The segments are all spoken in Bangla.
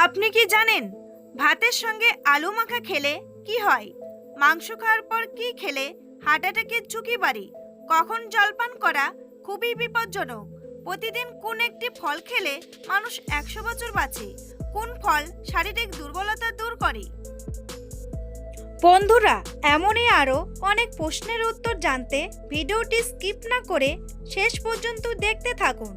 আপনি কি জানেন ভাতের সঙ্গে আলু মাখা খেলে কি হয়? মাংস খাওয়ার পর কি খেলে হার্ট অ্যাটাকের ঝুঁকি বাড়ে? কখন জলপান করা খুবই বিপজ্জনক? প্রতিদিন কোন একটি ফল খেলে মানুষ 100 বছর বাঁচে? কোন ফল শারীরিক দুর্বলতা দূর করে? বন্ধুরা, এমনই আরও অনেক প্রশ্নের উত্তর জানতে ভিডিওটি স্কিপ না করে শেষ পর্যন্ত দেখতে থাকুন।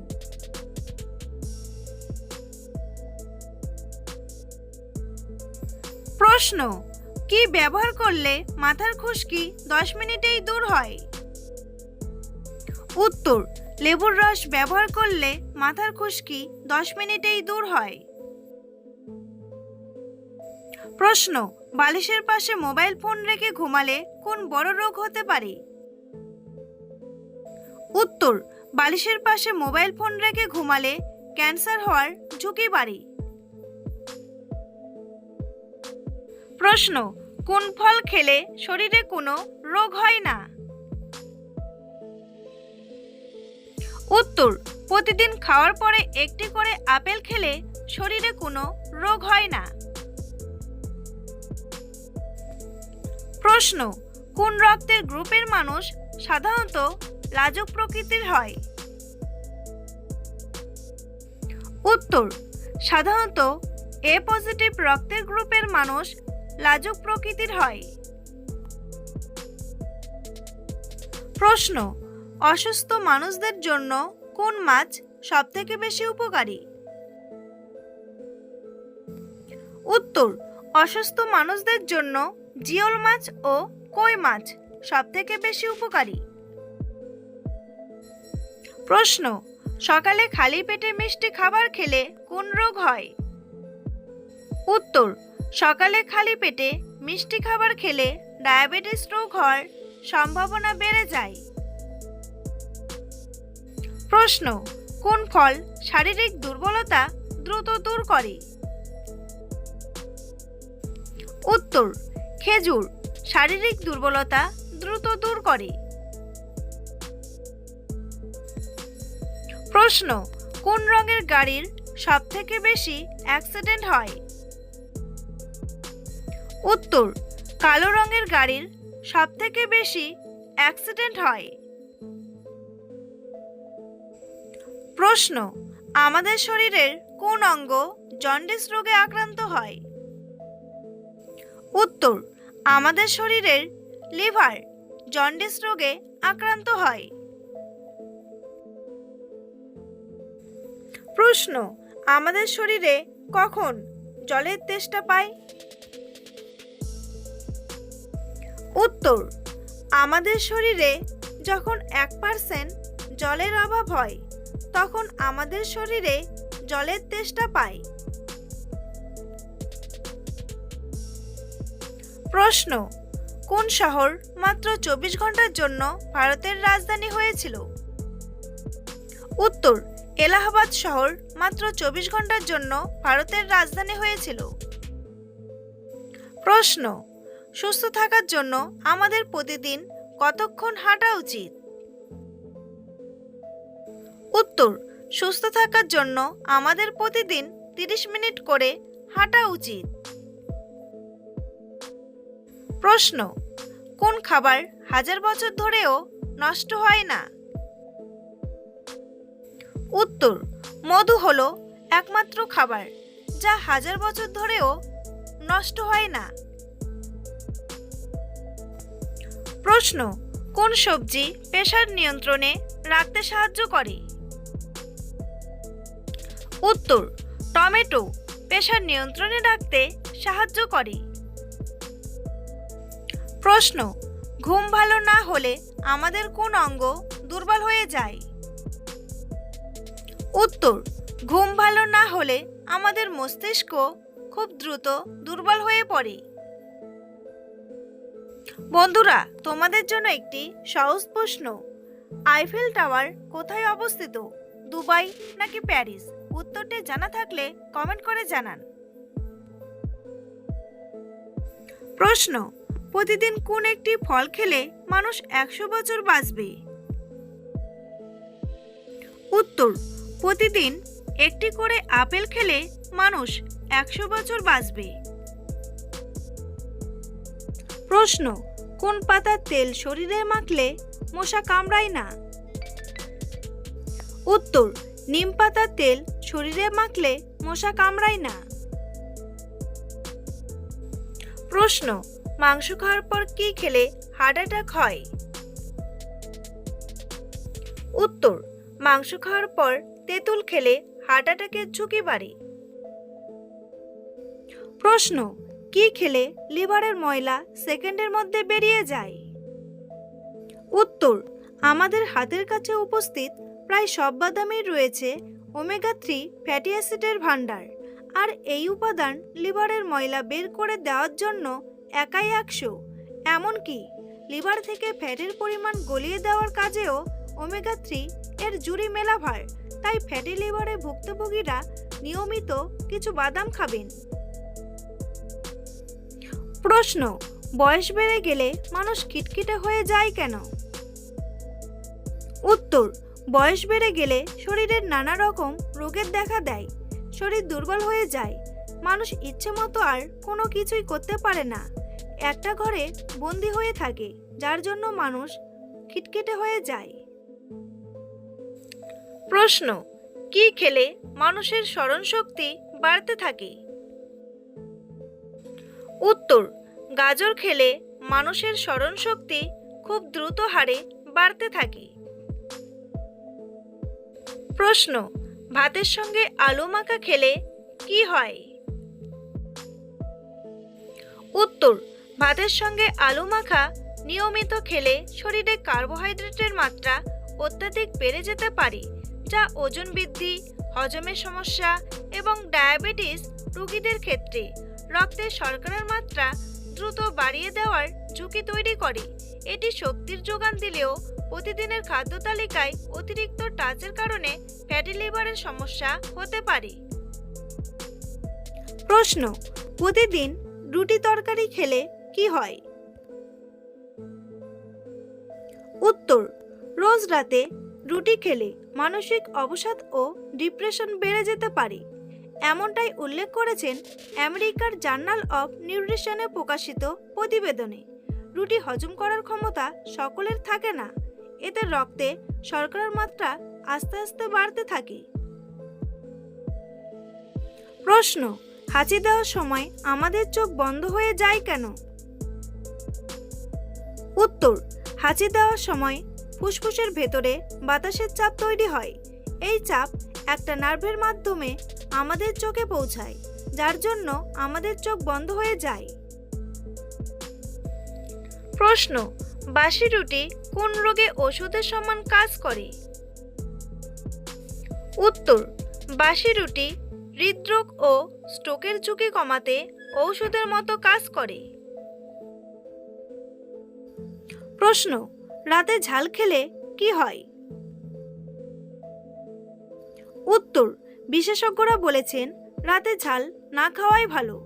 প্রশ্ন: কি ব্যবহার করলে মাথার খুশকি 10 মিনিটেই দূর হয়? উত্তর: লেবুর রস ব্যবহার করলে মাথার খুশকি 10 মিনিটেই দূর হয়। প্রশ্ন: বালিশের পাশে মোবাইল ফোন রেখে ঘুমালে কোন বড় রোগ হতে পারে? উত্তর: বালিশের পাশে মোবাইল ফোন রেখে ঘুমালে ক্যান্সার হওয়ার ঝুঁকি বাড়ে। প্রশ্ন: কোন ফল খেলে শরীরে কোনো রোগ হয় না? উত্তর: প্রতিদিন খাওয়ার পরে একটি করে আপেল খেলে শরীরে কোনো রোগ হয় না। প্রশ্ন: কোন রক্তের গ্রুপের মানুষ সাধারণত লাজুক প্রকৃতির হয়? উত্তর: সাধারণত এ পজিটিভ রক্তের গ্রুপের মানুষ লাজুক প্রকৃতির হয়। প্রশ্ন: অসুস্থ মানুষদের জন্য কোন মাছ সবথেকে বেশি উপকারী? উত্তর: অসুস্থ মানুষদের জন্য জিওল মাছ ও কই মাছ সবথেকে বেশি উপকারী। প্রশ্ন: সকালে খালি পেটে মিষ্টি খাবার খেলে কোন রোগ হয়? উত্তর: সকালে খালি পেটে মিষ্টি খাবার খেলে ডায়াবেটিস রোগ হওয়ার সম্ভাবনা বেড়ে যায়। প্রশ্ন: কোন ফল শারীরিক দুর্বলতা দ্রুত দূর করে? উত্তর: খেজুর শারীরিক দুর্বলতা দ্রুত দূর করে। প্রশ্ন: কোন রঙের গাড়ির সবথেকে বেশি অ্যাক্সিডেন্ট হয়? উত্তর: কালো রঙের গাড়ির সবথেকে বেশি অ্যাক্সিডেন্ট হয়। প্রশ্ন: আমাদের শরীরের কোন অঙ্গ জন্ডিস রোগে আক্রান্ত হয়? উত্তর: আমাদের শরীরের লিভার জন্ডিস রোগে আক্রান্ত হয়। প্রশ্ন: আমাদের শরীরে কখন জলের তেষ্টা পায়? উত্তর: আমাদের শরীরে যখন 1% জলের অভাব হয় তখন আমাদের শরীরে জলের তেষ্টা পায়। প্রশ্ন: কোন শহর মাত্র 24 ঘন্টার জন্য ভারতের রাজধানী হয়েছিল? উত্তর: এলাহাবাদ শহর মাত্র 24 ঘন্টার জন্য ভারতের রাজধানী হয়েছিল। প্রশ্ন: সুস্থ থাকার জন্য আমাদের প্রতিদিন কতক্ষণ হাঁটা উচিত? উত্তর: সুস্থ থাকার জন্য আমাদের প্রতিদিন 30 মিনিট করে হাঁটা উচিত। প্রশ্ন: কোন খাবার 1000 বছর ধরেও নষ্ট হয় না? উত্তর: মধু হলো একমাত্র খাবার যা 1000 বছর ধরেও নষ্ট হয় না। প্রশ্ন: কোন সবজি প্রেসার নিয়ন্ত্রণে রাখতে সাহায্য করে? উত্তর: টমেটো প্রেসার নিয়ন্ত্রণে রাখতে সাহায্য করে। প্রশ্ন: ঘুম ভালো না হলে আমাদের কোন অঙ্গ দুর্বল হয়ে যায়? উত্তর: ঘুম ভালো না হলে আমাদের মস্তিষ্ক খুব দ্রুত দুর্বল হয়ে পড়ে। বন্ধুরা, তোমাদের জন্য একটি সহজ প্রশ্ন: আইফেল টাওয়ার কোথায় অবস্থিত? দুবাই নাকি প্যারিস? উত্তরটি জানা থাকলে কমেন্ট করে জানান। প্রশ্ন: প্রতিদিন কোন একটি ফল খেলে মানুষ 100 বছর বাঁচবে? উত্তর: প্রতিদিন একটি করে আপেল খেলে মানুষ 100 বছর বাঁচবে। প্রশ্ন, কোন পাতার তেল শরীরে মাখলে মশা কামড়ায় না? উত্তর, নিম পাতার তেল শরীরে মাখলে মশা কামড়ায় না। প্রশ্ন, মাংস খাওয়ার পর কি খেলে হার্ট অ্যাটাক হয়? উত্তর, মাংস খাওয়ার পর তেঁতুল খেলে হার্ট অ্যাটাকের ঝুঁকি বাড়ে। প্রশ্ন, কি খেলে লিভারের ময়লা সেকেন্ডের মধ্যে বেরিয়ে যায়? উত্তর, আমাদের হাতের কাছে উপস্থিত প্রায় সব বাদামেই রয়েছে ওমেগা 3 ফ্যাটি অ্যাসিডের ভাণ্ডার, আর এই উপাদান লিভারের ময়লা বের করে দেওয়ার জন্য একাই 100। এমনকি লিভার থেকে ফ্যাটের পরিমাণ গলিয়ে দেওয়ার কাজেও ওমেগা 3 এর জুড়ি মেলা ভার। তাই ফ্যাটি লিভারে ভুক্তভোগীরা নিয়মিত কিছু বাদাম খাবেন। প্রশ্ন, বয়স বেড়ে গেলে মানুষ খিটখিটে হয়ে যায় কেন? উত্তর, বয়স বেড়ে গেলে শরীরের নানা রকম রোগের দেখা দেয়, শরীর দুর্বল হয়ে যায়, মানুষ ইচ্ছে মতো আর কোনো কিছুই করতে পারে না, একটা ঘরে বন্দি হয়ে থাকে, যার জন্য মানুষ খিটখিটে হয়ে যায়। প্রশ্ন, কি খেলে মানুষের স্মরণ শক্তি বাড়তে থাকে? উত্তর, গাজর খেলে মানুষের স্মরণ শক্তি খুব দ্রুত হারে বাড়তে থাকে। প্রশ্ন, ভাতের সঙ্গে আলু মাখা খেলে কি হয়? উত্তর, ভাতের সঙ্গে আলু মাখা নিয়মিত খেলে শরীরে কার্বোহাইড্রেটের মাত্রা অত্যাধিক বেড়ে যেতে পারে, যা ওজন বৃদ্ধি, হজমের সমস্যা এবং ডায়াবেটিস রোগীদের ক্ষেত্রে রক্তে শর্করার মাত্রা দ্রুত বাড়িয়ে দেওয়ার ঝুঁকি তৈরি করে। এটি শক্তির যোগান দিলেও প্রতিদিনের খাদ্য তালিকায় অতিরিক্ত টাচের কারণে ফ্যাটি লিভারের সমস্যা হতে পারে। প্রশ্ন, প্রতিদিন রুটি তরকারি খেলে কি হয়? উত্তর, রোজ রাতে রুটি খেলে মানসিক অবসাদ ও ডিপ্রেশন বেড়ে যেতে পারে, এমনটাই উল্লেখ করেছেন আমেরিকার জার্নাল অফ নিউট্রিশনে প্রকাশিত প্রতিবেদনে। রুটি হজম করার ক্ষমতা সকলের থাকে না, এতে রক্তে শর্করার মাত্রা আস্তে আস্তে বাড়তে থাকে। প্রশ্ন, হাঁচি দেওয়ার সময় আমাদের চোখ বন্ধ হয়ে যায় কেন? উত্তর, হাঁচি দেওয়ার সময় ফুসফুসের ভেতরে বাতাসের চাপ তৈরি হয়। এই চাপ একটা নার্ভের মাধ্যমে আমাদের চোখে পৌঁছায়, যার জন্য আমাদের চোখ বন্ধ হয়ে যায়। প্রশ্ন, বাসি রুটি কোন রোগে ওষুধের সমান কাজ করে? উত্তর, বাসি রুটি হৃদরোগ ও স্ট্রোকের ঝুঁকি কমাতে ঔষধের মতো কাজ করে। প্রশ্ন, রাতে ঝাল খেলে কি হয়? উত্তর, বিশেষজ্ঞরা বলেছেন রাতে ঝাল না খাওয়াই ভালো।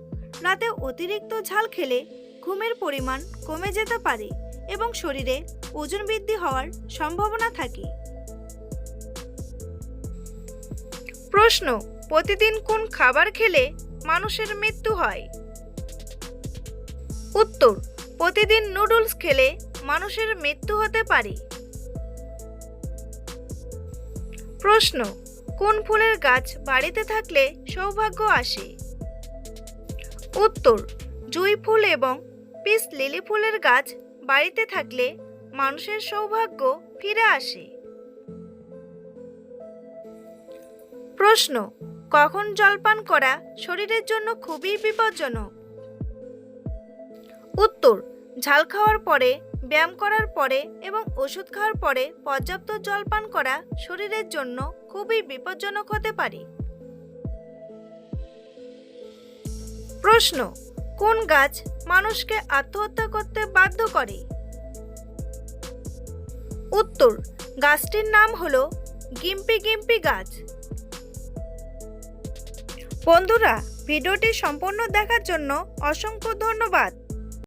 রাতে অতিরিক্ত ঝাল খেলে ঘুমের পরিমাণ কমে যেতে পারে এবং শরীরে ওজন বৃদ্ধি হওয়ার সম্ভাবনা থাকে। প্রশ্ন, প্রতিদিন কোন খাবার খেলে মানুষের মৃত্যু হয়? উত্তর, প্রতিদিন নুডলস খেলে মানুষের মৃত্যু হতে পারে। প্রশ্ন, কোন ফুলের গাছ বাড়িতে থাকলে সৌভাগ্য আসে? উত্তর, জুঁই ফুল এবং পিস লিলি ফুলের গাছ বাড়িতে থাকলে মানুষের সৌভাগ্য ফিরে আসে। প্রশ্ন, কখন জলপান করা শরীরের জন্য খুবই বিপজ্জনক? উত্তর, ঝাল খাওয়ার পরে, ব্যায়াম করার পরে এবং ওষুধ খাওয়ার পরে পর্যাপ্ত জলপান করা শরীরের জন্য খুবই বিপজ্জনক হতে পারে। প্রশ্ন, কোন গাছ মানুষকে আত্মহত্যা করতে বাধ্য করে? উত্তর, গাছটির নাম হলো গিম্পি গিম্পি গাছ। বন্ধুরা, ভিডিওটি সম্পূর্ণ দেখার জন্য অসংখ্য ধন্যবাদ।